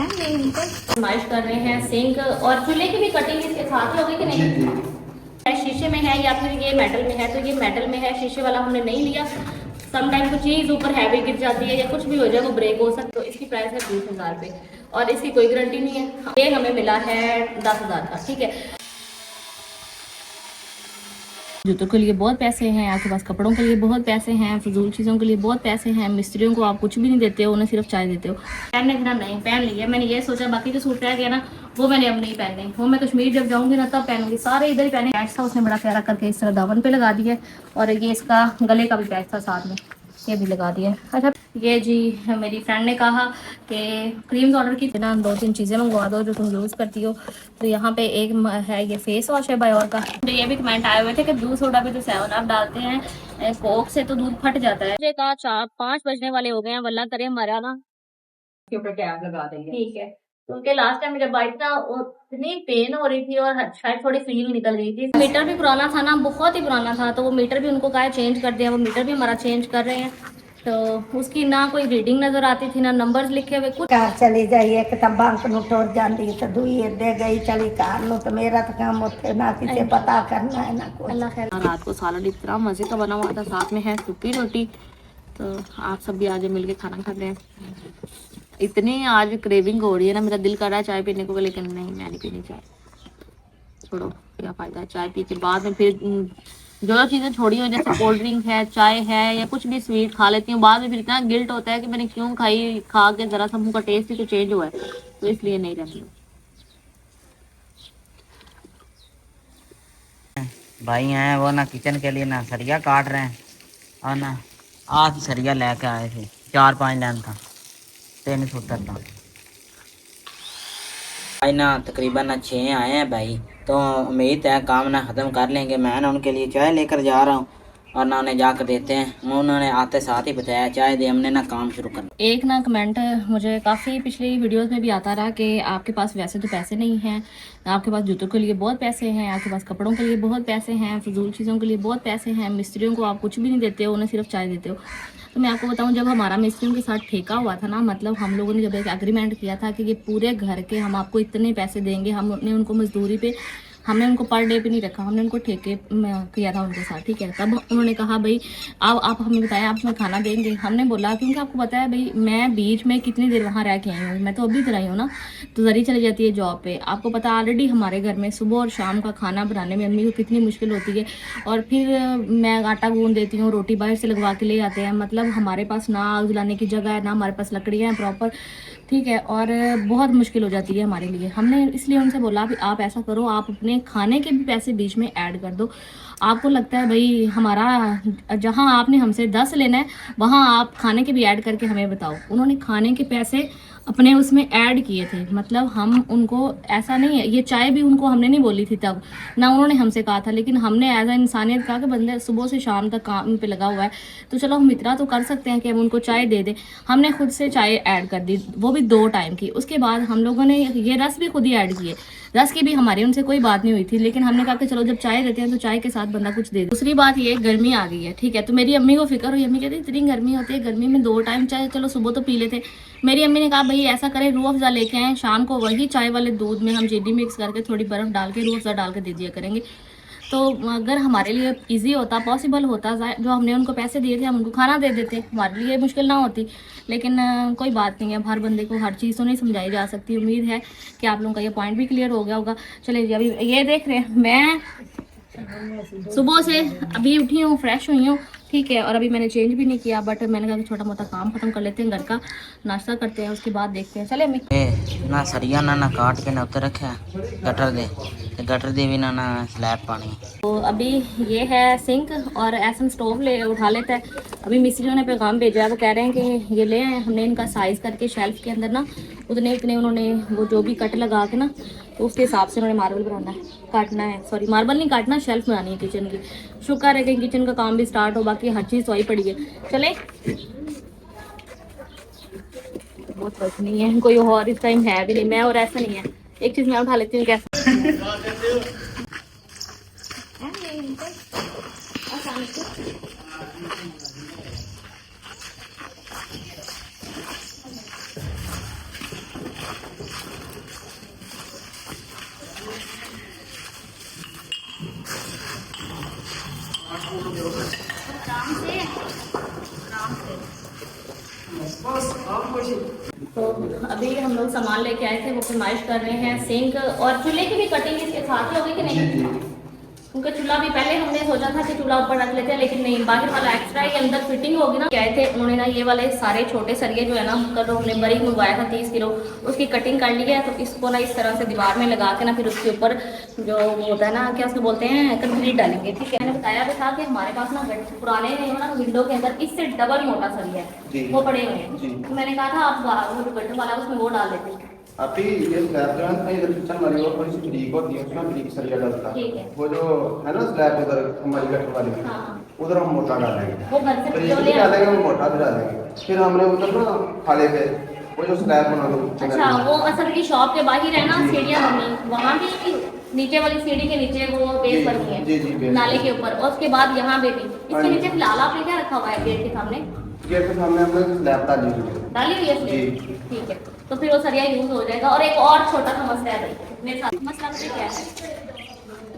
फरमाइश कर रहे हैं सिंक और चूल्हे की भी कटिंग इसके साथ ही होगी कि नहीं? शीशे में है या फिर ये मेटल में है? तो ये मेटल में है, शीशे वाला हमने नहीं लिया। समटाइम कुछ चीज़ ऊपर हैवी गिर जाती है या कुछ भी हो जाए, वो ब्रेक हो सकता है। तो इसकी प्राइस है 20,000 रुपये और इसकी कोई गारंटी नहीं है। ये हमें मिला है 10,000 का, ठीक है। जूतों के लिए बहुत पैसे हैं, आपके पास कपड़ों के लिए बहुत पैसे हैं, फजूल चीज़ों के लिए बहुत पैसे हैं। मिस्त्रियों को आप कुछ भी नहीं देते हो, उन्हें सिर्फ चाय देते हो। पहनने के ना नहीं पहन लिया मैंने, ये सोचा बाकी जो सूट रह गया ना वो मैंने अब नहीं पहने, वो मैं कश्मीर जब जाऊंगी ना तब पहनूंगी। सारे इधर ही पहने। पैच था उसने बड़ा प्यारा करके इस तरह दामन पे लगा दिया और ये इसका गले का भी पैच था साथ में, ये भी लगा दिया। अच्छा ये जी मेरी फ्रेंड ने कहा कि क्रीम्स ऑर्डर की थी ना, 2-3 चीज़ें मंगवा दो जो तुम यूज़ करती हो। तो यहाँ पे एक है ये फेस वॉश है बायोर का। तो ये भी कमेंट आए हुए थे कि दूध सोडा पे तो 7 अप डालते हैं, कोक से तो दूध फट जाता है। मुझे कहा 4-5 बजने वाले हो गए हैं, वल्ला करे हमारा ना के ऊपर टैग लगा देंगे, ठीक है। क्योंकि लास्ट टाइम जब आई था इतनी पेन हो रही थी और शायद थोड़ी फील निकल गई थी। मीटर भी पुराना था ना, बहुत ही पुराना था, तो वो मीटर भी उनको कहा चेंज कर दिया। वो मीटर भी हमारा चेंज कर रहे हैं। तो उसकी ना कोई रीडिंग नजर आती थी ना नंबर्स लिखे हुए कुछ। घर चली जाइए किताबां ਨੂੰ ਟੁਰ ਜਾਂਦੀ ਤੇ ਦੂਈ ਇੱਦੇ ਗਈ ਚਲੀ ਘਰ ਨੂੰ ਤੇ ਮੇਰਾ ਤਾਂ ਕੰਮ ਉੱਥੇ ਨਾ किसे पता करना है ना कुछ। अल्लाह खैर। रात को सालन इतना मजे का बना हुआ था, साथ में है सूखी रोटी। तो आप सब भी आज मिलके खाना खा रहे हैं। इतनी आज क्रेविंग हो रही है ना, मेरा दिल कर रहा है चाय पीने को, लेकिन नहीं मैं नहीं पीनी चाय। छोड़ो, क्या फायदा है चाय पी के बाद में फिर जो चीज़ें छोड़ी हुई जैसे कोल्ड ड्रिंक है, चाय है या कुछ भी स्वीट खा लेती हूँ, बाद में फिर इतना गिल्ट होता है कि मैंने क्यों खाई, खा के जरा सा मुंह का टेस्ट ही तो चेंज हुआ है, तो इसलिए नहीं रहती हूँ। भाई हैं वो ना किचन के लिए ना सरिया काट रहे हैं और ना आज सरिया लेके आए थे 4-5 लाइन था 370 था भाई ना तकरीबन ना 6 आए हैं भाई। तो उम्मीद है काम ना ख़त्म कर लेंगे। मैं ना उनके लिए चाय लेकर जा रहा हूँ और ना उन्हें जाकर देते हैं। उन्होंने आते साथ ही बताया चाय दे, हमने ना काम शुरू करना। एक ना कमेंट मुझे काफ़ी पिछली वीडियोस में भी आता रहा कि आपके पास वैसे तो पैसे नहीं हैं, आपके पास जूतों के लिए बहुत पैसे हैं, आपके पास कपड़ों के लिए बहुत पैसे हैं, फजूल चीज़ों के लिए बहुत पैसे हैं, मिस्त्रियों को आप कुछ भी नहीं देते हो, उन्हें सिर्फ चाय देते हो। तो मैं आपको बताऊं, जब हमारा मिस्त्रियों के साथ ठेका हुआ था ना, मतलब हम लोगों ने जब एक एग्रीमेंट किया था कि ये पूरे घर के हम आपको इतने पैसे देंगे, हमने उनको मजदूरी पे, हमने उनको पर डे पे नहीं रखा, हमने उनको ठेके किया था उनके साथ, ठीक है। तब उन्होंने कहा भाई आप हमें बताएं आप हमें खाना देंगे। हमने बोला क्योंकि आपको पता है भाई मैं बीच में कितनी देर वहाँ रह के आई हूँ, मैं तो अभी इधर आई हूँ ना, तो जरी चली जाती है जॉब पे। आपको पता ऑलरेडी हमारे घर में सुबह और शाम का खाना बनाने में अम्मी को कितनी मुश्किल होती है, और फिर मैं आटा गूंद देती हूँ, रोटी बाहर से लगवा के ले आते हैं। मतलब हमारे पास ना आग जलाने की जगह है, ना हमारे पास लकड़ियाँ हैं प्रॉपर, ठीक है, और बहुत मुश्किल हो जाती है हमारे लिए। हमने इसलिए उनसे बोला कि आप ऐसा करो, आप अपने खाने के भी पैसे बीच में ऐड कर दो। आपको लगता है भाई हमारा जहां आपने हमसे 10 लेना है वहां आप खाने के भी ऐड करके हमें बताओ। उन्होंने खाने के पैसे अपने उसमें ऐड किए थे। मतलब हम उनको ऐसा नहीं है, ये चाय भी उनको हमने नहीं बोली थी तब, ना उन्होंने हमसे कहा था, लेकिन हमने एज अ इंसानियत कहा कि बंदे सुबह से शाम तक काम पे लगा हुआ है, तो चलो हम इतना तो कर सकते हैं कि हम उनको चाय दे दें। हमने खुद से चाय ऐड कर दी, वो भी 2 टाइम की। उसके बाद हम लोगों ने ये रस भी खुद ही ऐड किए। रस की भी हमारी उनसे कोई बात नहीं हुई थी, लेकिन हमने कहा कि चलो जब चाय देते हैं तो चाय के साथ बंदा कुछ दे। दूसरी बात ये, गर्मी आ गई है, ठीक है, तो मेरी अम्मी को फिक्र हुई। अम्मी कहती इतनी गर्मी होती है, गर्मी में 2 टाइम चाय, चलो सुबह तो पी लेते। मेरी अम्मी ने कहा भाई ऐसा करें रूह अफ़ज़ा लेके आए, शाम को वही चाय वाले दूध में हम चीनी मिक्स करके थोड़ी बर्फ़ डाल के रूह अफ़ज़ा डाल के दे दिया करेंगे। तो अगर हमारे लिए इजी होता, पॉसिबल होता, जो हमने उनको पैसे दिए थे हम उनको खाना दे देते, हमारे लिए मुश्किल ना होती। लेकिन कोई बात नहीं है, हर बंदे को हर चीज़ तो नहीं समझाई जा सकती। उम्मीद है कि आप लोगों का ये पॉइंट भी क्लियर हो गया होगा। चलिए जी, अभी ये देख रहे हैं मैं सुबह से अभी उठी हूँ, फ्रेश हुई हूँ, ठीक है, और अभी मैंने चेंज भी नहीं किया, बट मैंने कहा कि छोटा मोटा काम खत्म कर लेते हैं, घर का नाश्ता करते हैं, उसके बाद देखते हैं। चले अम्मी ना सरिया ना काट के ना उत्तर रखा गटर दे गटर दे भी ना स्लैब पानी। तो अभी ये है सिंक और एसन स्टोव ले उठा लेता है। अभी मिस्त्रियों ने पैगाम भेजा है, वो कह रहे हैं कि ये ले आए, हमने इनका साइज़ करके शेल्फ के अंदर ना उतने इतने उन्होंने वो जो भी कट लगा के ना, तो उसके हिसाब से उन्होंने मार्बल बनाना है, काटना है, सॉरी मार्बल नहीं काटना, शेल्फ बनानी है किचन की। शुक्र है कि किचन का काम भी स्टार्ट हो, बाकी हर चीज़ तो ही पड़ी है। चले बहुत कुछ नहीं है, कोई और इस टाइम है भी नहीं, मैं और ऐसा नहीं है। एक चीज़ मैं उठा लेती हूँ, कैसा तो अभी हम लोग सामान लेके आए थे, वो फरमाइश कर रहे हैं सिंक और चूल्हे की भी कटिंग इसके साथ ही होगी कि नहीं? क्योंकि चूल्हा भी पहले हमने सोचा था कि चूल्हा ऊपर रख लेते हैं, लेकिन नहीं, बाहर वाला एक्स्ट्रा ही अंदर फिटिंग होगी ना। क्या थे उन्होंने ना ये वाले सारे छोटे सरिये जो है ना, कल हमने बरीक मंगवाया था 30 किलो, उसकी कटिंग कर ली है। तो इसको ना इस तरह से दीवार में लगा के ना फिर उसके ऊपर जो होता है ना, क्या उसको बोलते हैं, कंक्रीट डालेंगे। ठीक है, मैंने बताया भी था कि हमारे पास ना पुराने ना विंडो के अंदर इससे डबल मोटा सरिया है, वो पड़े हुए हैं। तो मैंने कहा था आप वो जो गट्ठर वाला उसमें वो डाल देते हैं। अभी ये स्लैब जो है ना, इधर किचन वाली और थोड़ी सी ब्रिक होती है, उसमें ब्रिक सरिया डलता ठीक है। है। वो जो है ना स्लैब उधर हमारी गटर वाली, हाँ। उधर हम मोटा डालेंगे, वो घर से तो जो ये ले डालेंगे, हम मोटा भी डालेंगे। फिर हमने उधर ना खाले पे वो जो स्लैब बना दो। अच्छा, वो असल की शॉप के बाहर है ना सीढ़ियाँ बनी, वहाँ भी नीचे वाली सीढ़ी के नीचे वो बेस बनी है। जी जी बेस नाले के ऊपर, और उसके बाद यहाँ पे भी। इसके नीचे फिलहाल आपने क्या रखा हुआ है गेट के सामने? गेट के सामने हमने स्लैब डाली हुई है। डाली हुई है इसमें? ठीक है, तो फिर वो सरिया यूज हो जाएगा। और एक और छोटा सा मसला है भाई मेरे साथ, मसला मुझे क्या है,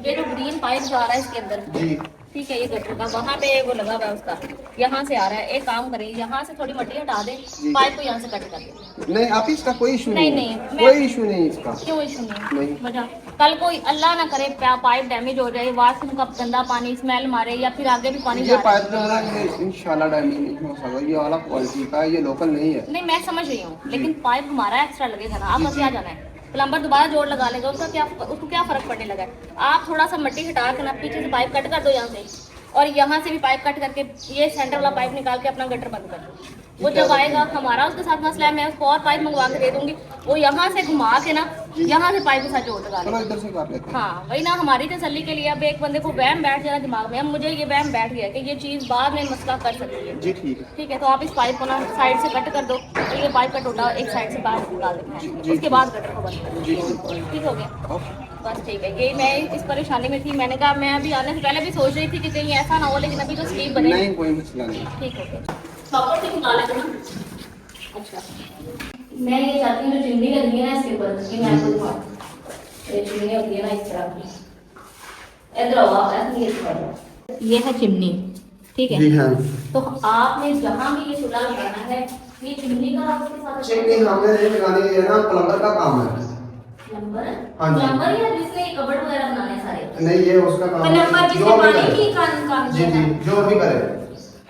ये जो ग्रीन पाइप जा रहा है इसके अंदर, जी ठीक है, ये गटर का वहाँ पे वो लगा हुआ है उसका, यहाँ से आ रहा है। एक काम करें, यहाँ से थोड़ी मट्टी हटा दें, पाइप को यहाँ से कट कर दें। नहीं, आप इसका कोई इशू नहीं, नहीं, नहीं, कोई इशू नहीं इसका। क्यों इशू नहीं? नहीं। वजह कल कोई अल्लाह ना करे पाइप डैमेज हो जाए, वाशरूम का गंदा पानी स्मेल मारे, या फिर आगे भी पानी ये जा रहा है। पाइप जो है ना, ये इंशाल्लाह डैमेज नहीं हो सकता, ये वाला क्वालिटी का है, ये लोकल नहीं है। नहीं, मैं समझ रही हूँ, लेकिन पाइप हमारा एक्स्ट्रा लगेगा ना, आप क्या जाना है, प्लम्बर दोबारा जोड़ लगा लेगा, उसको क्या फर्क पड़ने लगा है? आप थोड़ा सा मिट्टी हटा के ना पीछे से पाइप कट कर दो यहाँ से, और यहाँ से भी पाइप कट करके ये सेंटर वाला पाइप निकाल के अपना गटर बंद कर दो। वो जब आएगा, हमारा उसके साथ मसला है, मैं उसको और पाइप मंगवा के दे दूंगी, वो यहाँ से घुमा के ना यहाँ से पाइप के साथ जोड़ लगा चलो लेगा। इधर से कर लेते हैं। हाँ, वही ना, हमारी तसल्ली के लिए। अब एक बंदे को वहम बैठ जाए दिमाग में, अब मुझे ये वहम बैठ गया कि ये चीज़ बाद में मसला कर सकती है। जी ठीक है। ठीक है, तो आप इस पाइप को ना साइड से कट कर दो, तो ये पाइप का टोटा एक साइड से बाहर निकाल देना है, उसके बाद गटर को बंद कर दो। जी ठीक ठीक हो गया? बस ठीक है, ये मैं इस परेशानी में थी। मैंने कहा, मैं अभी आने से पहले भी सोच रही थी कि कहीं ऐसा ना हो, लेकिन अभी तो स्लीप बने। नहीं, कोई मसला नहीं। ठीक हो गया, प्रॉपर से निकाल लेते ना। अच्छा, मैं ये चाहती हूँ जो चिमनी लगी है ना इसके ऊपर, ये मैं आपको दिखाऊं। ये चिमनी होती है ना इस तरह की, इधर आओ आप, ऐसे नहीं, इस तरह। ये है चिमनी, ठीक है? जी हाँ। तो आपने जहाँ भी ये चूल्हा लगाना है, ये चिमनी का आप उसके साथ चिमनी हमने ये लगानी है ना, प्लम्बर का काम है। प्लम्बर? हाँ जी। प्लम्बर या जिसने कबर्ड वगैरह बनाने सारे? नहीं, ये उसका काम है। प्लम्बर जिसने जो भी पानी करे। की काम जी किया जी, है। जो भी करे।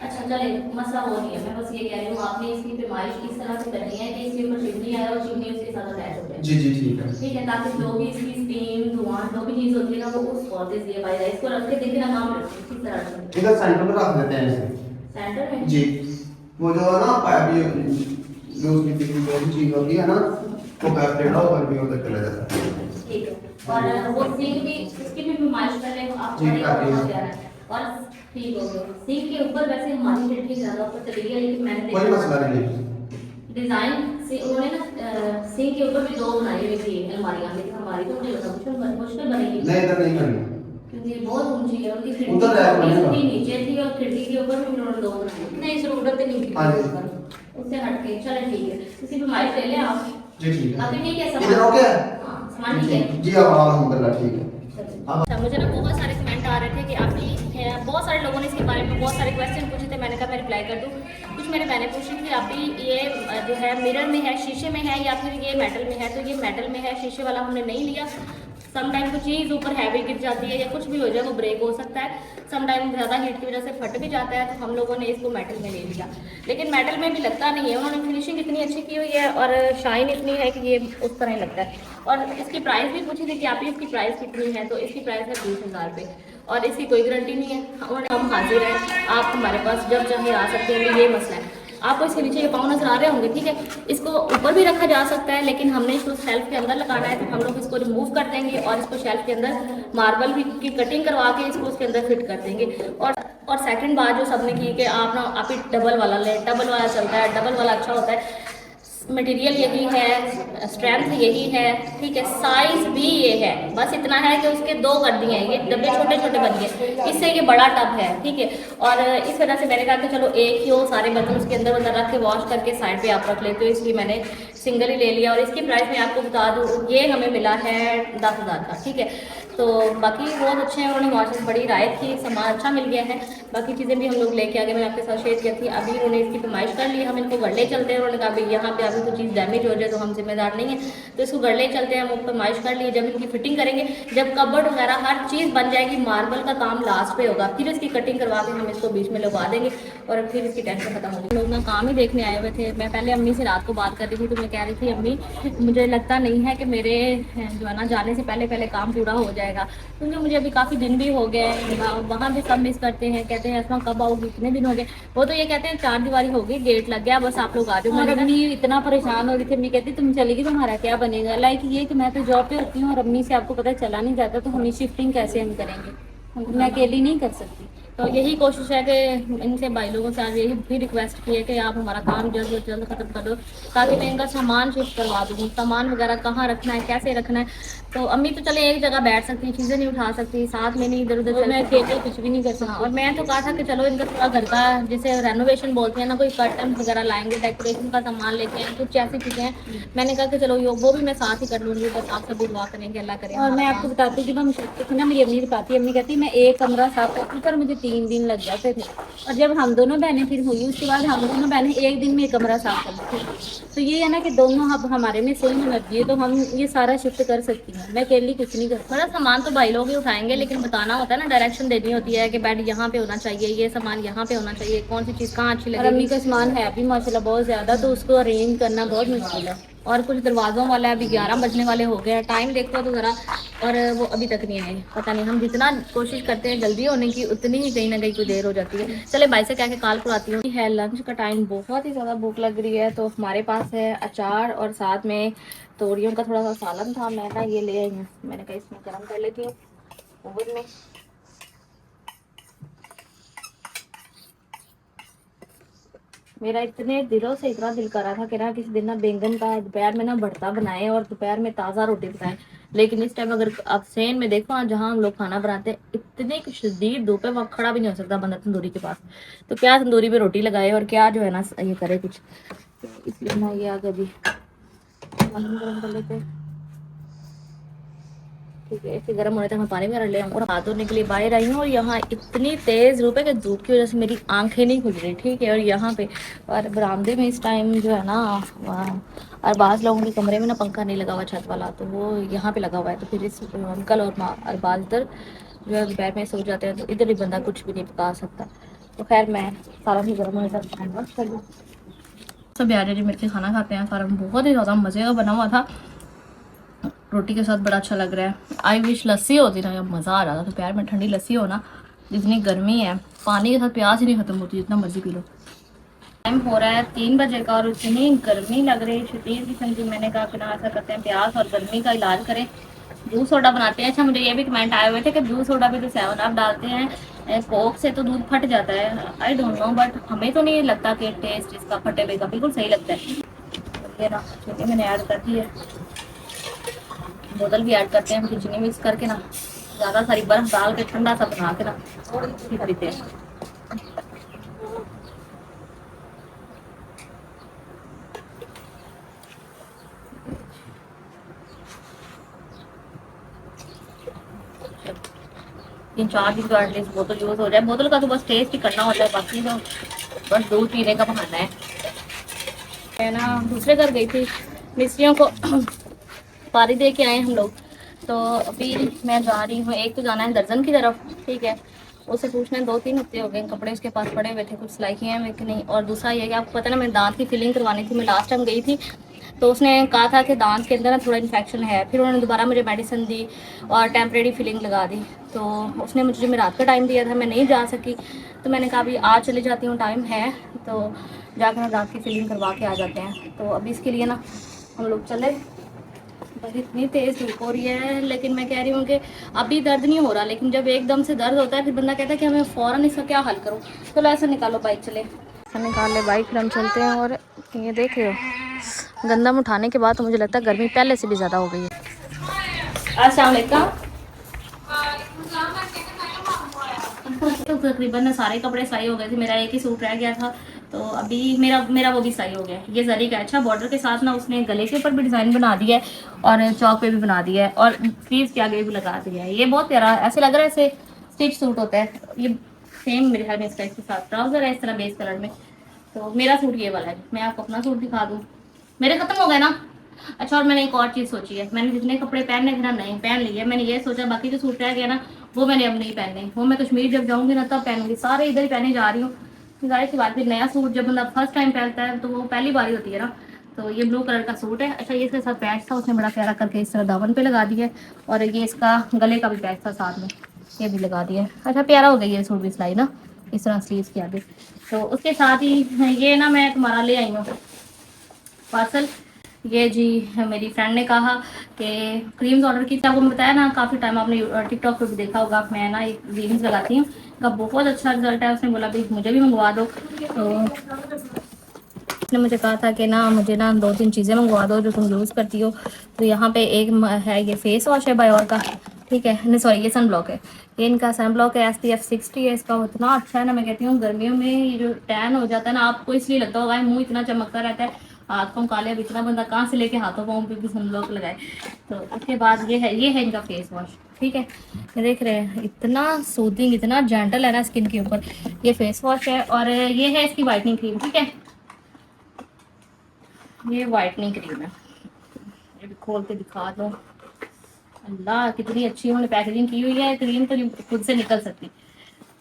अच्छा चले, मसला वो नहीं है, मैं बस ये कह रही हूँ आपने इसकी पैमाइश इस तरह से करनी है कि इसके ऊपर चिमनी आए और चिमनी उसके साथ अटैच हो जाए। जी जी ठीक है। ठीक है, ताकि जो भी इसकी स्टीम धुआं जो भी चीज़ होती है ना, वो उस पौधे से ये पाएगा। इसको रख के देखिए ना, काम रखिए किस तरह से इधर सेंटर में रख देते हैं इसे। सेंटर में। जी, वो जो है ना पाइप, जो उसकी टिकट जो भी चीज होती है ना, वो पाइप टेढ़ा होकर भी उधर चला जाता है। ठीक है, और वो सिंक भी, इसकी भी पैमाइश पहले आप जी, बड़े काफी। हो गया है। और ठीक हो गया, सिंक के ऊपर वैसे हमारी खिड़की ज्यादा ऊपर चली गई है, लेकिन मैंने कोई देखा मसला नहीं। डिजाइन से उन्होंने ना सिंक के ऊपर भी दो बनाई हुई थी अलमारियां, लेकिन हमारी तो मुझे लगा मुश्किल बनेगी, नहीं, इधर नहीं करनी। क्योंकि बहुत ऊंची है। उनकी खिड़की उधर रैक बनेगा। थोड़ी नीचे थी और खिड़की के ऊपर भी उन्होंने दो बनाई। नहीं, जरूरत ही नहीं हाँ जी। थी उससे हट के। चलो ठीक है, किसी भी माइक ले लें आप। जी ठीक है। अभी ठीक है, इधर हो गया? हाँ, सामान ठीक है। जी अब अल्हम्दुलिल्लाह ठीक है। अच्छा, मुझे ना बहुत सारे कमेंट आ रहे थे कि आपकी बहुत सारे लोगों ने इसके बारे में बहुत सारे क्वेश्चन पूछे थे। मैंने कहा मैं रिप्लाई कर दूं। कुछ मेरे बहनें पूछ रही थी आपकी ये जो है मिरर में है, शीशे में है, या फिर ये मेटल में है। तो ये मेटल में है, शीशे वाला हमने नहीं लिया। समटाइम कोई चीज़ ऊपर हैवी गिर जाती है या कुछ भी हो जाए, वो ब्रेक हो सकता है। समटाइम ज़्यादा हीट की वजह से फट भी जाता है, तो हम लोगों ने इसको मेटल में ले लिया। लेकिन मेटल में भी लगता नहीं है, उन्होंने फिनिशिंग इतनी अच्छी की हुई है और शाइन इतनी है कि ये उस तरह ही लगता है। और इसकी प्राइस भी पूछी थी कि आप इसकी प्राइस कितनी है, तो इसकी प्राइस है 20,000 रुपये और इसकी कोई गारंटी नहीं है। और हम हाजिर हैं, आप हमारे पास जब चाहे आ सकते हैं। ये मसला है, आपको इसके नीचे ये पाँव नजर आ रहे होंगे, ठीक है। इसको ऊपर भी रखा जा सकता है, लेकिन हमने इसको शेल्फ के अंदर लगाना है, तो हम लोग इसको रिमूव कर देंगे और इसको शेल्फ के अंदर मार्बल भी की कटिंग करवा के इसको उसके अंदर फिट कर देंगे। और सेकंड बात जो सबने की कि आप ही डबल वाला लें। डबल वाला चलता है, डबल वाला अच्छा होता है। मटेरियल यही है, स्ट्रेंथ यही है, ठीक है। साइज भी ये है, बस इतना है कि उसके दो कर दिए हैं, ये डब्बे छोटे छोटे बन गए, इससे ये बड़ा टब है, ठीक है। और इस वजह से मैंने कहा कि चलो एक ही हो, सारे बर्तन उसके अंदर अंदर रख के वॉश करके साइड पे आप रख लेते हो, इसलिए मैंने सिंगल ही ले लिया। और इसकी प्राइस मैं आपको बता दूँ, ये हमें मिला है 10,000 का, ठीक है। तो बाकी बहुत अच्छे हैं, उन्होंने हमारे साथ बड़ी रायत की, सामान अच्छा मिल गया है। बाकी चीज़ें भी हम लोग लेके आ गए, मैंने आपके साथ शेयर की थी। अभी उन्होंने इसकी फरमाइश कर ली, हम इनको गढ़ले चलते हैं। उन्होंने कहा भाई यहाँ पे अभी कोई चीज़ डैमेज हो जाए तो हम जिम्मेदार नहीं है, तो इसको गढ़ले चलते हैं। हम फरमाइश कर लिए, जब इनकी फिटिंग करेंगे, जब कबर्ड वगैरह हर चीज़ बन जाएगी, मार्बल का काम लास्ट पे होगा, फिर इसकी कटिंग करवा के हम इसको बीच में लगवा देंगे और फिर इसकी टेंशन खत्म होगी। लोग ना काम ही देखने आए हुए थे। मैं पहले अम्मी से रात को बात कर रही थी, तो मैं कह रही थी अम्मी मुझे लगता नहीं है कि मेरे जो है ना जाने से पहले पहले काम पूरा हो जाएगा, क्योंकि मुझे अभी काफ़ी दिन भी हो गए, वहाँ भी सब मिस करते हैं, कहते हैं असमा कब आओगी, इतने दिन हो गए। वो तो ये कहते हैं 4 दीवारी हो गई, गेट लग गया, बस आप लोग आ जाओ। और अम्मी इतना परेशान हो रही थी, अम्मी कहती तुम चलेगी तो हमारा क्या बनेगा। लाइक ये कि मैं तो जॉब पे होती हूँ और अम्मी से आपको पता चला नहीं जाता, तो हमें शिफ्टिंग कैसे हम करेंगे, मैं अकेली नहीं कर सकती। तो यही कोशिश है कि इनसे भाई लोगों से आज यही भी रिक्वेस्ट की है कि आप हमारा काम जल्द से जल्द ख़त्म कर दो, ताकि मैं इनका सामान शिफ्ट करवा दूँ। सामान वगैरह कहाँ रखना है, कैसे रखना है। तो अम्मी तो चले एक जगह बैठ सकती है, चीज़ें नहीं उठा सकती, साथ में नहीं इधर उधर, मैं अकेले कुछ भी नहीं कर सकती। और मैं तो कहा था कि चलो इनका थोड़ा घर का जैसे रेनोवेशन बोलते हैं ना, कोई कर्टन वगैरह लाएंगे, डेकोरेशन का सामान लेके आए, कुछ ऐसी चीज़ें हैं। मैंने कहा कि चलो वो भी मैं साथ ही कर लूँगी, बस आप सब दुआ करेंगे, अल्लाह करें। और मैं आपको बताती हूँ, जब हम शिफ्ट थे ना, मेरी अम्मी बताती, अम्मी कहती मैं एक कमरा साफ करती पर मुझे 3 दिन लग जाते थे। और जब हम दोनों बहनें फिर हुई, उसके बाद हम दोनों बहनें एक दिन में कमरा साफ करती थी। तो ये है ना कि दोनों अब हमारे में सेम एनर्जी है, तो हम ये सारा शिफ्ट कर सकती हैं। मैं अकेली कुछ नहीं कर, थोड़ा सामान तो भाई लोग ही उठाएंगे, लेकिन बताना होता है ना, डायरेक्शन देनी होती है कि बेड यहाँ पे होना चाहिए, ये सामान यहाँ पे होना चाहिए, कौन सी चीज़ कहाँ अच्छी लगेगी। और अम्मी का सामान है अभी माशाल्लाह बहुत ज़्यादा, तो उसको अरेंज करना बहुत मुश्किल है। और कुछ दरवाज़ों वाला है, अभी 11 बजने वाले हो गए हैं, टाइम देखो तो ज़रा, और वो अभी तक नहीं आए। पता नहीं, हम जितना कोशिश करते हैं जल्दी होने की, उतनी ही कहीं ना कहीं कोई देर हो जाती है। चले भाई से क्या के कॉल कराती हूँ। है लंच का टाइम, बहुत ही ज़्यादा भूख लग रही है, तो हमारे पास है अचार और साथ में तोरियों का थोड़ा सा सालन था। मैं ना ये ले आई हूँ, मैंने कहा इसमें गर्म कर लेती हूँ ओवन में। मेरा इतने दिनों से इतना दिल कर रहा था कि ना किसी दिन ना बैंगन का दोपहर में ना भरता बनाए और दोपहर में ताज़ा रोटी बनाए, लेकिन इस टाइम अगर आप सेन में देखो जहाँ हम लोग खाना बनाते हैं, इतने शदीद धूप है, वहाँ खड़ा भी नहीं हो सकता बंदा तंदूरी के पास। तो क्या तंदूरी पे रोटी लगाए और क्या जो है ना ये करे कुछ, तो इसलिए ना ये आगे भी गर्म कर लेते हैं। ठीक है, इसे गर्म होने तक मैं पानी वगैरह ले आऊँ। और हाथ धोने के लिए बाहर आई हूँ, और यहाँ इतनी तेज़ धूप है कि धूप की वजह से मेरी आंखें नहीं खुल रही, ठीक है। और यहाँ पे और बरामदे में इस टाइम जो है ना, अरबाज लोगों के कमरे में ना पंखा नहीं लगा हुआ छत वाला, तो वो यहाँ पे लगा हुआ है। तो फिर इस अंकल और अरबाज इधर जो है दोपहर में सो जाते हैं, तो इधर ही बंदा कुछ भी नहीं पका सकता। तो खैर मैं सारा भी गर्म होने तक टाइम वेस्ट कर लूँ। सब आज मिल के खाना खाते हैं सारा, बहुत ही ज़्यादा मज़े का बना हुआ था, रोटी के साथ बड़ा अच्छा लग रहा है। आई विश लस्सी होती ना, जब मज़ा आ रहा था। तो प्यार में ठंडी लस्सी हो ना, जितनी गर्मी है पानी के साथ प्यास ही नहीं ख़त्म होती, जितना मर्जी पी लो। टाइम हो रहा है 3 बजे का और इतनी गर्मी लग रही है शदीद किस्म की। मैंने कहा बिना ऐसा करते हैं, प्यास और गर्मी का इलाज करें, जूस सोडा बनाते हैं। अच्छा, मुझे ये भी कमेंट आए हुए थे कि जूस सोडा पे तो 7 अप डालते हैं, कोक से तो दूध फट जाता है। आई डोंट नो, बट हमें तो नहीं लगता कि टेस्ट इसका फटे हुए का बिल्कुल सही लगता है। ये ना चलिए मैंने ऐड कर दी है, बोतल भी ऐड करते हैं, चीनी मिक्स करके ना, ज़्यादा सारी बर्फ डाल के ठंडा सा बना के ना पीते हैं। इन 4 दिन तो एटलीस्ट बोतल यूज़ हो जाए। बोतल का तो बस टेस्ट ही करना होता है, बाकी तो बस दूध पीने का बहाना है। मैं ना दूसरे घर गई थी, मिस्त्रियों को पारी दे के आए हम लोग। तो अभी मैं जा रही हूँ, एक तो जाना है दर्जन की तरफ, ठीक है, उससे पूछना है 2-3 हफ्ते हो गए कपड़े उसके पास पड़े हुए थे, कुछ सिलाई किए हैं कि नहीं। और दूसरा ये कि आपको पता ना मेरे दांत की फिलिंग करवानी थी, मैं लास्ट टाइम गई थी तो उसने कहा था कि दांत के अंदर ना थोड़ा इन्फेक्शन है। फिर उन्होंने दोबारा मुझे मेडिसिन दी और टेम्परेरी फिलिंग लगा दी। तो उसने मुझे मैं रात का टाइम दिया था, मैं नहीं जा सकी, तो मैंने कहा अभी आज चली जाती हूँ, टाइम है तो जाकर ना दांत की फिलिंग करवा के आ जाते हैं। तो अभी इसके लिए ना हम लोग चले, बस इतनी तेज़ धूप हो रही है। लेकिन मैं कह रही हूँ कि अभी दर्द नहीं हो रहा, लेकिन जब एकदम से दर्द होता है फिर बंदा कहता है कि हमें फ़ौरन इसका क्या हल करूँ। चलो ऐसा निकालो बाइक, चले ऐसा निकाल ले बाइक, फिर हम चलते हैं। और ये देख रहे हो गंदम उठाने के बाद तो मुझे लगता है गर्मी पहले से भी ज़्यादा हो गई है। अस्सलाम वालेकुम। तो तकरीबन सारे कपड़े सिलाई हो गए थे, मेरा एक ही सूट रह गया था, तो अभी मेरा वो भी सही हो गया। ये जरी का अच्छा बॉर्डर के साथ ना उसने गले के ऊपर भी डिज़ाइन बना दिया है और चौक पे भी बना दिया है और स्लीव्स के आगे भी लगा दिया है। ये बहुत प्यारा ऐसे लग रहा है ऐसे स्टिच सूट होता है। ये सेम मेरे ख्याल में इसका इसके साथ ट्राउजर है इस तरह बेस कलर में। तो मेरा सूट ये वाला है। मैं आपको अपना सूट दिखा दूँ। मेरे खत्म हो गए ना। अच्छा और मैंने एक और चीज़ सोची है। मैंने जितने कपड़े पहनने थे ना नए पहन लिए। मैंने ये सोचा बाकी जो सूट रह गया ना वो मैंने अब नहीं पहनने। वो मैं कश्मीर जब जाऊँगी ना तब पहनूंगी। सारे इधर ही पहने जा रही हूँ। जाहिर सी बात है नया सूट जब बंदा फर्स्ट टाइम पहनता है तो वो पहली बारी होती है ना। तो ये ब्लू कलर का सूट है। अच्छा ये इसके साथ पैच था उसने बड़ा प्यारा करके इस तरह दामन पे लगा दिया है और ये इसका गले का भी पैच था साथ में ये भी लगा दिया है। अच्छा प्यारा हो गया ये सूट भी सिलाई ना इस तरह स्लीव्स के आगे। तो उसके साथ ही ये ना मैं तुम्हारा ले आई हूँ पार्सल। ये जी मेरी फ्रेंड ने कहा कि क्रीम्स ऑर्डर की थी। आपको बताया ना काफ़ी टाइम आपने टिकटॉक पे भी देखा होगा। मैं ना एक क्रीम्स लगाती हूँ का बहुत अच्छा रिजल्ट है। उसने बोला भाई मुझे भी मंगवा दो। तो उसने मुझे कहा था कि ना मुझे ना 2-3 चीज़ें मंगवा दो जो तुम यूज़ करती हो। तो यहाँ पे एक है ये फेस वॉश है बायोर का, ठीक है, नहीं सॉरी ये सन ब्लॉक है। ये इनका सन ब्लॉक है SPF 60 है इसका। इतना अच्छा है ना मैं कहती हूँ गर्मियों में ये जो टैन हो जाता है ना आपको इसलिए लगता होगा मुँह इतना चमकता रहता है हाथ पाँव काले। अब इतना बंदा कहाँ से लेके हाथों पाँव पे भी सन ब्लॉक लगाए। तो उसके बाद ये है इनका फेस वॉश, ठीक है। ये देख रहे हैं इतना सूदिंग इतना जेंटल है ना स्किन के ऊपर। ये फेस वॉश है और ये है इसकी वाइटनिंग क्रीम, ठीक है। ये वाइटनिंग क्रीम है। ये भी खोल के दिखा दो। अल्लाह कितनी अच्छी उन्होंने पैकेजिंग की हुई है। क्रीम तो खुद से निकल सकती।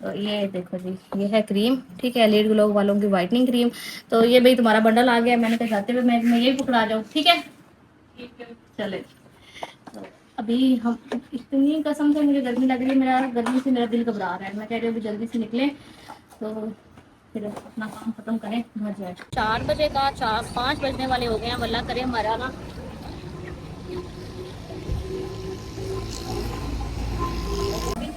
तो ये देखो जी ये है क्रीम, ठीक है, एलीट ग्लो वालों की वाइटनिंग क्रीम। तो ये भाई तुम्हारा बंडल आ गया। मैंने कहा जाते हुए मैं यही पकड़ा जाऊँ, ठीक है चले। तो अभी हम इतनी कसम से मुझे गर्मी लग रही है। मेरा गर्मी से मेरा दिल घबरा रहा है। मैं कह रही हूँ अभी जल्दी से निकले तो फिर अपना काम खत्म करें घर जाए। 4 बजे का 5 बजने वाले हो गए हैं। वल्लाह करे हमारा ना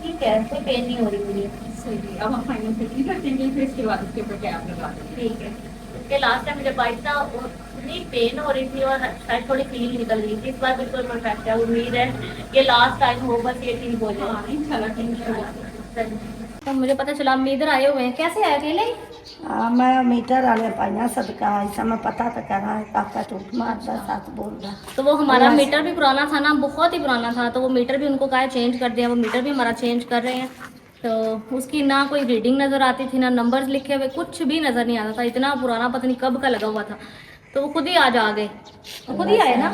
ठीक है कोई पेन नहीं हो रही मुझे। अब हम फाइनल सेटिंग करते हैं फिर इसके बाद उसके ऊपर क्या आप लगा देंगे। ठीक है उसके लास्ट टाइम मुझे बाइक था इतनी पेन हो रही थी और शायद थोड़ी फीलिंग निकल रही थी। इस बार बिल्कुल परफेक्ट है। उम्मीद है ये लास्ट टाइम हो बस ये ठीक हो जाए इंशाल्लाह। तो मुझे पता चला हम इधर आए हुए हैं। कैसे आए अकेले? मैं मीटर वाले पाइया सदका ऐसा मैं पता तो करा काका झूठ मारता साथ बोलता। तो वो हमारा मीटर भी पुराना था ना बहुत ही पुराना था। तो वो मीटर भी उनको कहा चेंज कर दिया। वो मीटर भी हमारा चेंज कर रहे हैं। तो उसकी ना कोई रीडिंग नज़र आती थी ना नंबर्स लिखे हुए कुछ भी नज़र नहीं आता था। इतना पुराना पता नहीं कब का लगा हुआ था। तो वो खुद ही आज आ गए। वो खुद ही आए ना।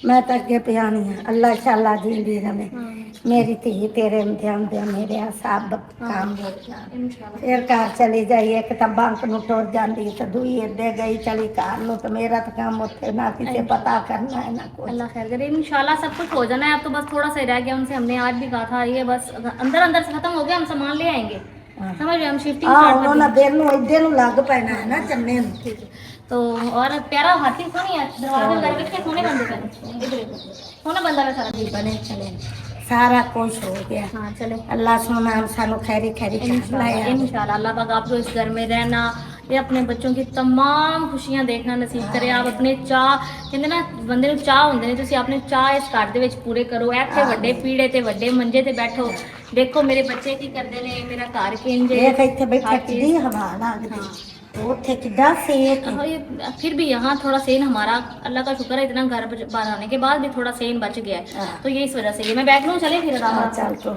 मैं तो अगे पियानी है अल्लाह शाला जींदी रहे मेरी धी तेरे ध्यान दे मेरे सब काम हो जाए। फिर घर चली जाइए एक तो बैंक ਨੂੰ ਟੁਰ ਜਾਂਦੀ ਤੇ ਦੂਈ ਇੱਦੇ गई चली घर ਨੂੰ तो मेरा तो काम ਉੱਥੇ ना किसे पता करना है ना कुछ। अल्लाह खैर करे इंशाल्लाह सब कुछ हो जाना है। अब तो बस थोड़ा सा ही रह गया। उनसे हमने आज भी कहा था ये बस अंदर से खत्म हो गया। हम सामान ले आएंगे समझ रहे हम शिफ्टिंग स्टार्ट कर उन्होंने दिन ਨੂੰ ਇੱਦੇ ਨੂੰ ਲੱਗ ਪੈਣਾ है ना चन्ने ਨੂੰ। ठीक है तो और प्यारा हाथी सोनी है दरवाजे वगैरह के सोने बंदे पहने इधर देखो सोना बंदा में सारा ठीक बने। चले सारा कुछ हो गया। हाँ चले अल्लाह सोना सानू खैरी खैरी इंशाल्लाह अल्लाह पाक आपको इस घर में रहना ये अपने बच्चों की तमाम खुशियां देखना नसीब करे। आप अपने चाह कहते ना बंदे ਨੂੰ ਚਾਹ ਹੁੰਦੇ ਨੇ ਤੁਸੀਂ ਆਪਣੇ ਚਾਹ ਇਸ ਘਰ ਦੇ ਵਿੱਚ ਪੂਰੇ ਕਰੋ। ਇੱਥੇ ਵੱਡੇ ਪੀੜੇ ਤੇ ਵੱਡੇ ਮੰਜੇ ਤੇ ਬੈਠੋ देखो मेरे बच्चे की करते ने मेरा घर किंज देख इत्थे बैठा कितनी हवा लगदी ਉੱਥੇ ਕਿੱਡਾ सेक हाँ, ये फिर भी यहाँ थोड़ा सेन हमारा अल्लाह का शुक्र है इतना घर बाहर आने के बाद भी थोड़ा सेन बच गया है। तो ये इस वजह से ये मैं बैठ लूँ चले फिर आराम से। चल तो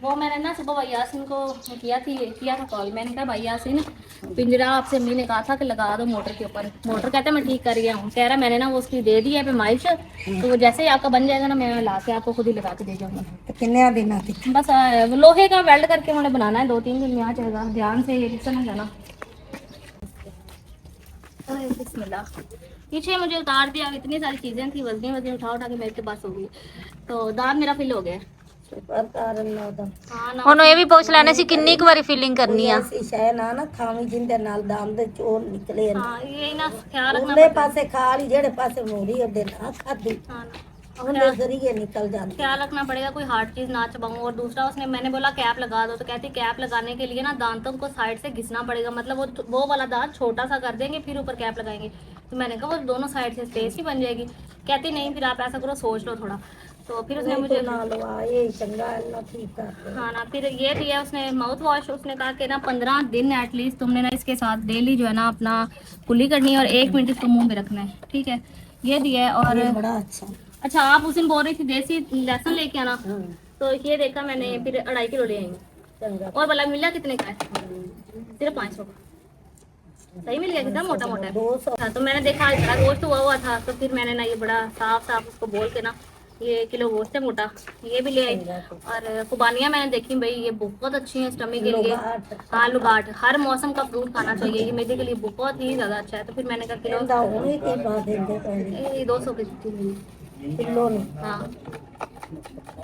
वो मैंने ना सुबह भाई यासिन को किया था कॉल। मैंने कहा भाई यासिन पिंजरा आपसे अम्मी ने कहा था कि लगा दो मोटर के ऊपर। मोटर कहता है मैं ठीक कर गया हूँ। कह रहा मैंने ना वो उसकी दे दी है पैमाइश तो वो जैसे ही आपका बन जाएगा ना मैं ला के आपको खुद ही लगा के दे जाऊँगा। तो किन्ने दिन बस लोहे का वेल्ड करके उन्हें बनाना है 2-3 दिन में आ जाएगा। ध्यान से ये किससे ना जाना। बिस्मिल्लाह पीछे मुझे उतार दिया। इतनी सारी चीज़ें थी वजनी उठा के मेरे के पास हो गई। तो दांत मेरा फिल हो गया। ਉਹਨੂੰ ਇਹ ਵੀ ਪੁੱਛ ਲੈਣੇ ਸੀ ਕਿੰਨੀ ਕੁ ਵਾਰੀ ਫੀਲਿੰਗ ਕਰਨੀ ਆ। ਸ਼ੈ ਨਾ ਨਾ ਖਾਵੀ ਜਿੰਦੇ ਨਾਲ ਦੰਦ ਚੋਰ ਨਿਕਲੇ ਨੇ। हाँ ये ना ख्याल रखना ਉਹਦੇ ਪਾਸੇ ਖਾ ਲਈ ਜਿਹੜੇ ਪਾਸੇ ਮੋੜੀ ਉਹਦੇ ਨਾ ਖਾਦੀ हाँ ना ਉਹਦੇ ਜ਼ਰੀਏ ਨਿਕਲ ਜਾਂਦੀ। ख्याल रखना पड़ेगा कोई हार्ड चीज़ ना चबाऊँ। और दूसरा उसने मैंने बोला कैप लगा दो तो कहती कैप लगाने के लिए ना दांतों को साइड से घिसना पड़ेगा। मतलब वो वाला दांत छोटा सा कर देंगे फिर ऊपर कैप लगाएंगे। तो मैंने कहा वो दोनों साइड से स्पेस ही बन जाएगी। कहती नहीं फिर आप ऐसा करो सोच लो थोड़ा। तो फिर उसने नहीं मुझे तो ना लो ये चंगा अल्लाह ठीक करते हाँ ना, फिर ये दिया उसने माउथ वॉश। उसने कहा कि ना 15 दिन एटलीस्ट तुमने ना इसके साथ डेली जो है ना अपना कुल्ली करनी है और 1 मिनट इसको मुंह में रखना है, ठीक है। ये दिया है। और ये बड़ा अच्छा अच्छा, आप उस दिन बोल रही थी देसी लहसुन लेके आना, तो ये देखा मैंने, फिर 2.5 किलो ले आई हूँ। चंगा और भला मिला कितने का है? सिर्फ 500 का। सही मिल गया, कितना मोटा मोटा है। 200 हाँ, तो मैंने देखा बड़ा गोश्त हुआ था, तो फिर मैंने ना ये बड़ा साफ साफ उसको बोल के ना, ये किलो गोश्त है मोटा, ये भी ले आई। और कुबानियाँ मैंने देखी भाई, ये बहुत अच्छी है स्टमक के लिए। हाँ, लुगाट हर मौसम का फ्रूट खाना चाहिए, ये मेरे के लिए बहुत ही ज़्यादा अच्छा है। तो फिर मैंने कहा किलो कहंदा होने के बाद देंगे पहले 200 की थी। किलो नहीं हाँ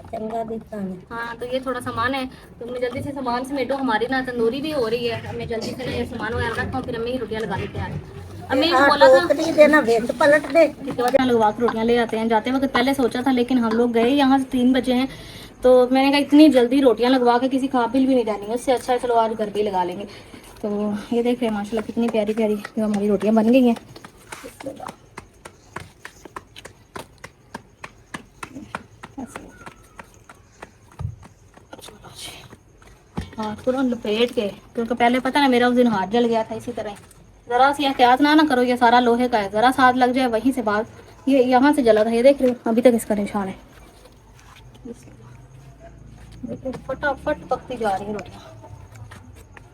चंगा दिखता नहीं हाँ, तो ये थोड़ा सामान है, तो मैं जल्दी से सामान समेटो। हमारी ना तंदूरी भी हो रही है, मैं जल्दी से ना ये सामान वगैरह रखता हूँ, फिर अम्मी रोटियाँ लगा लेते हैं। अम्मी को बोला था टोकरी देना वेट पलट दे इसके बाद यहाँ लगवा के रोटियाँ ले आते हैं। जाते वक्त पहले सोचा था, लेकिन हम लोग गए यहाँ से 3 बजे हैं, तो मैंने कहा इतनी जल्दी रोटियाँ लगवा के किसी काबिल भी नहीं जानी है, उससे अच्छा है चलो आज घर पे ही लगा लेंगे। तो ये देख रहे हैं माशाल्लाह कितनी प्यारी प्यारी जो हमारी रोटियाँ बन गई हैं। हाँ, तुरंत लपेट के, क्योंकि पहले पता ना मेरा उस दिन हाथ जल गया था इसी तरह। ज़रा सी एहतियात ना करो, ये सारा लोहे का है, ज़रा सा हाथ लग जाए वहीं से बाहर, ये यहाँ से जला था, ये देख रहे हो अभी तक इसका निशान है। देखो फटाफट पकती जा रही है रोटियाँ।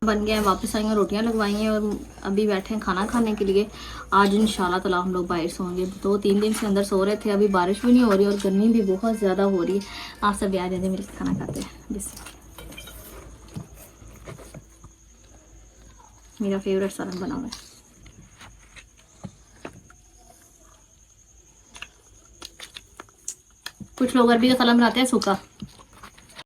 बन गया है, वापस आई हैं, रोटियाँ लगवाई हैं और अभी बैठे हैं खाना खाने के लिए। आज इंशाल्लाह ताला हम लोग बाहर सोएंगे। 2-3 दिन से अंदर सो रहे थे, अभी बारिश भी नहीं हो रही और गर्मी भी बहुत ज़्यादा हो रही है। आप सब आ जाते मिलकर खाना खाते हैं। बिस्मिल्लाह। मेरा फेवरेट सालन बना हुआ है। कुछ लोग अरबी का सालन बनाते हैं सूखा,